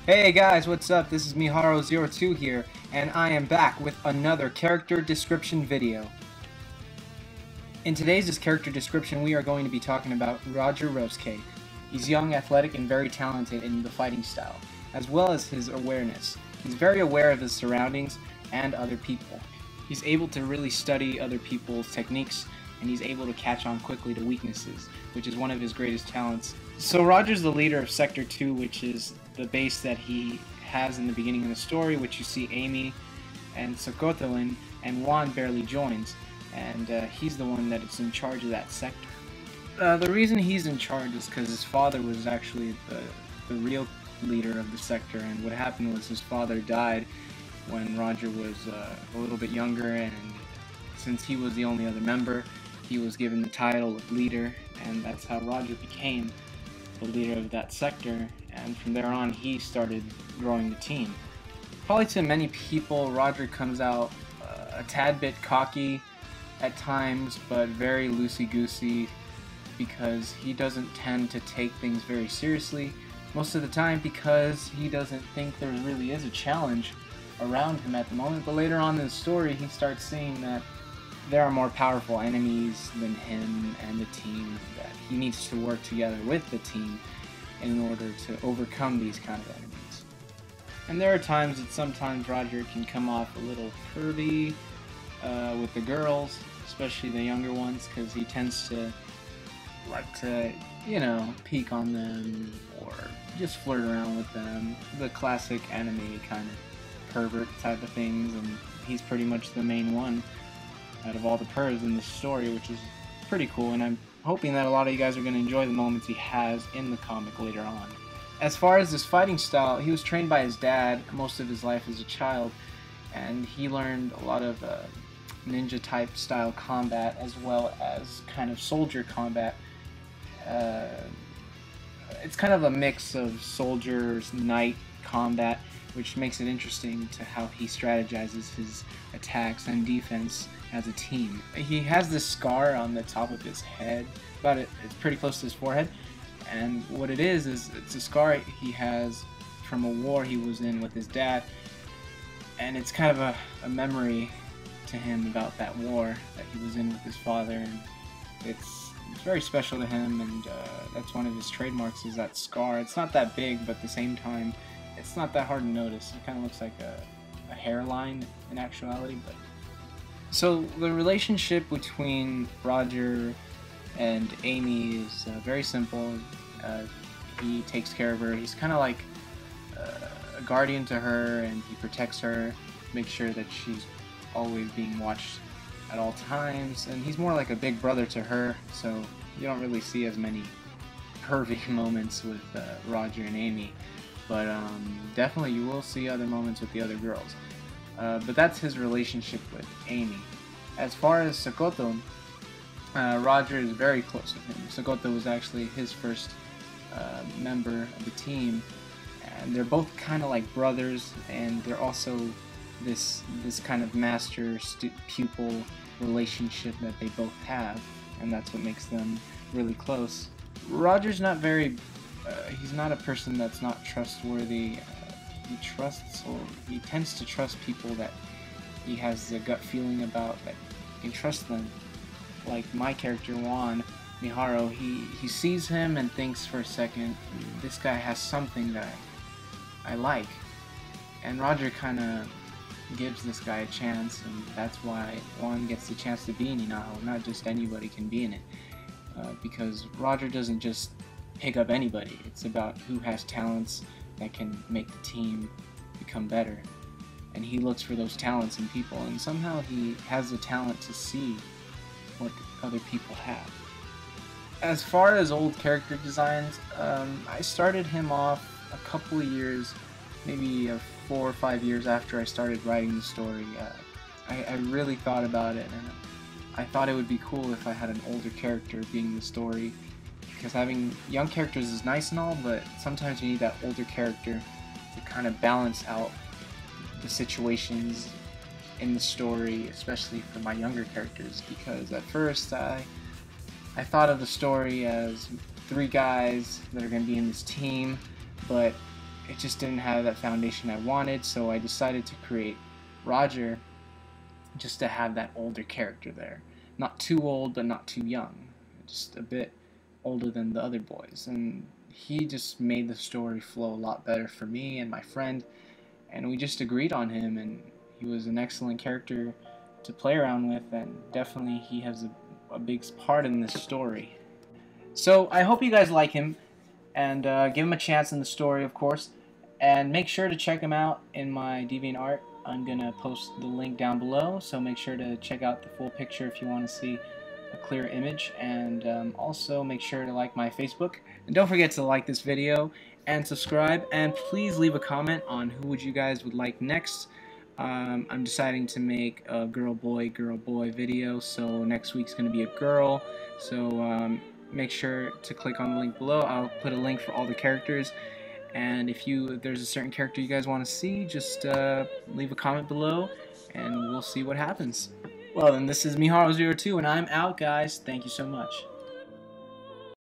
Hey guys, what's up? This is Miharo02 here, and I am back with another character description video. In today's character description, we are going to be talking about Roger Rosuke. He's young, athletic, and very talented in the fighting style, as well as his awareness. He's very aware of his surroundings and other people. He's able to really study other people's techniques, and he's able to catch on quickly to weaknesses, which is one of his greatest talents. So Roger's the leader of Sector 2, which is the base that he has in the beginning of the story, which you see Amy and Sokoto in, and Juan barely joins, and he's the one that is in charge of that sector. The reason he's in charge is because his father was actually the real leader of the sector, and what happened was his father died when Roger was a little bit younger, and since he was the only other member, he was given the title of leader, and that's how Roger became the leader of that sector, and from there on he started growing the team. Probably to many people, Roger comes out a tad bit cocky at times, but very loosey-goosey, because he doesn't tend to take things very seriously most of the time, because he doesn't think there really is a challenge around him at the moment. But later on in the story, he starts seeing that there are more powerful enemies than him and the team, that he needs to work together with the team in order to overcome these kind of enemies. And there are times that sometimes Roger can come off a little pervy with the girls, especially the younger ones, because he tends to like to, peek on them or just flirt around with them. The classic anime kind of pervert type of things, and he's pretty much the main one out of all the pervs in this story, which is pretty cool, and I'm hoping that a lot of you guys are going to enjoy the moments he has in the comic later on. As far as his fighting style, he was trained by his dad most of his life as a child, and he learned a lot of ninja type style combat as well as kind of soldier combat. It's kind of a mix of soldiers, knight combat, which makes it interesting to how he strategizes his attacks and defense as a team. He has this scar on the top of his head, it's pretty close to his forehead, and what it is it's a scar he has from a war he was in with his dad, and it's kind of a memory to him about that war that he was in with his father, and it's very special to him, and that's one of his trademarks, is that scar. It's not that big, but at the same time, it's not that hard to notice. It kind of looks like a hairline in actuality. But so the relationship between Roger and Amy is very simple. He takes care of her. He's kind of like a guardian to her, and he protects her, makes sure that she's always being watched at all times, and he's more like a big brother to her, so you don't really see as many pervy moments with Roger and Amy, but definitely you will see other moments with the other girls. But that's his relationship with Amy. As far as Sokoto, Roger is very close with him. Sokoto was actually his first member of the team, and they're both kind of like brothers, and they're also this kind of master-pupil relationship that they both have, and that's what makes them really close. Roger's not very he's not a person that's not trustworthy. He tends to trust people that he has a gut feeling about, that he can trust them. Like my character Juan Miharo, he sees him and thinks for a second, this guy has something that I like, and Roger kind of gives this guy a chance, and that's why Juan gets the chance to be in Inaho. Not just anybody can be in it, because Roger doesn't just pick up anybody. It's about who has talents that can make the team become better, and he looks for those talents in people, and somehow he has the talent to see what other people have. As far as old character designs, I started him off a couple of years, maybe 4 or 5 years after I started writing the story. I really thought about it, and I thought it would be cool if I had an older character being the story, because having young characters is nice and all, but sometimes you need that older character to kind of balance out the situations in the story, especially for my younger characters, because at first I thought of the story as 3 guys that are going to be in this team, but it just didn't have that foundation I wanted, so I decided to create Roger just to have that older character there. Not too old, but not too young. Just a bit older than the other boys. And he just made the story flow a lot better for me and my friend, and we just agreed on him, and he was an excellent character to play around with, and definitely he has a big part in this story. So I hope you guys like him, and give him a chance in the story, of course, and make sure to check him out in my DeviantArt. I'm gonna post the link down below, so make sure to check out the full picture if you want to see a clear image, and also make sure to like my Facebook, and don't forget to like this video and subscribe, and please leave a comment on who you guys would like next. I'm deciding to make a girl boy video, so next week's gonna be a girl, so make sure to click on the link below. I'll put a link for all the characters, and if there's a certain character you guys want to see, just leave a comment below and we'll see what happens. Well then, this is Miharu02 and I'm out, guys. Thank you so much.